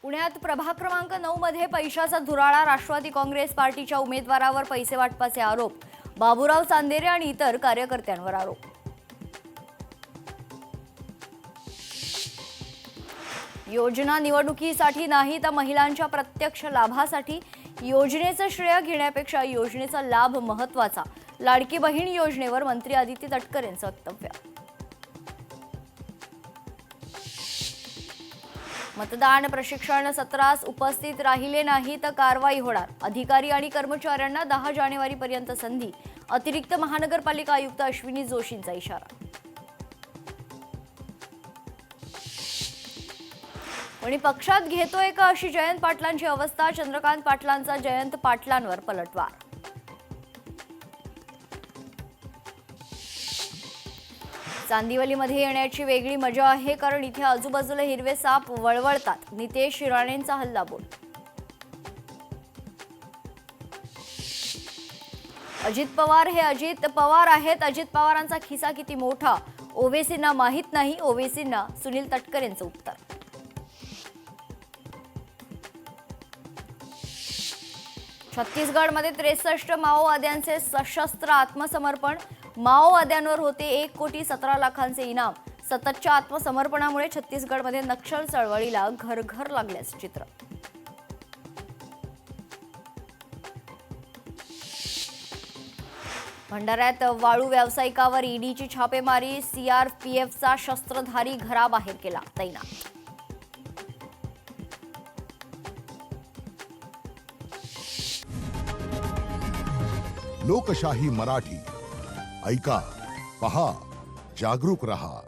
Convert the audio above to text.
पुण्यात प्रभाग क्रमांक 9 मध्ये पैशाचा धुराळा, राष्ट्रवादी काँग्रेस पार्टीच्या उमेदवारावर पैसे वाटपाचे आरोप, बाबूराव चांदेरे आणि इतर कार्यकर्त्यांवर आरोप। योजना निवडणुकीसाठी नाही तर महिलांच्या प्रत्यक्ष लाभासाठी, योजनेचं श्रेय घेण्यापेक्षा योजनेचा लाभ महत्त्वाचा, लाडकी बहीण योजनेवर मंत्री आदित्य तटकरे यांचं वक्तव्य। मतदान प्रशिक्षण सत्रास उपस्थित राहिले नाही तर कारवाई होणार, अधिकारी आणि कर्मचाऱ्यांना 10 जानेवारीपर्यंत संधी, अतिरिक्त महानगरपालिका आयुक्त अश्विनी जोशींचा इशारा। आणि पक्षात घेतोय का अशी जयंत पाटलांची अवस्था, चंद्रकांत पाटलांचा जयंत पाटलांवर पलटवार। चांदिवलीमध्ये येण्याची वेगळी मजा आहे, कारण इथे आजूबाजूला हिरवे साप वळवळतात, नितेश राणेंचा हल्लाबोल। अजित पवार हे अजित पवार आहेत, अजित पवारांचा खिसा किती मोठा, ओवेसींना माहित नाही, ओवेसींना सुनील तटकरेंचं उत्तर। छत्तीसगडमध्ये 63 माओवाद्यांचे सशस्त्र आत्मसमर्पण, माओवाद्यांवर होते 1,17,00,000चे इनाम। सततच्या आत्मसमर्पणामुळे छत्तीसगडमध्ये नक्षल चळवळीला घर लागल्याचे चित्र। भंडाऱ्यात वाळू व्यावसायिकावर ईडीची छापेमारी, सीआरपीएफचा शस्त्रधारी घराबाहेर केला तैनात। लोकशाही मराठी ऐका, पहा, जागरूक रहा।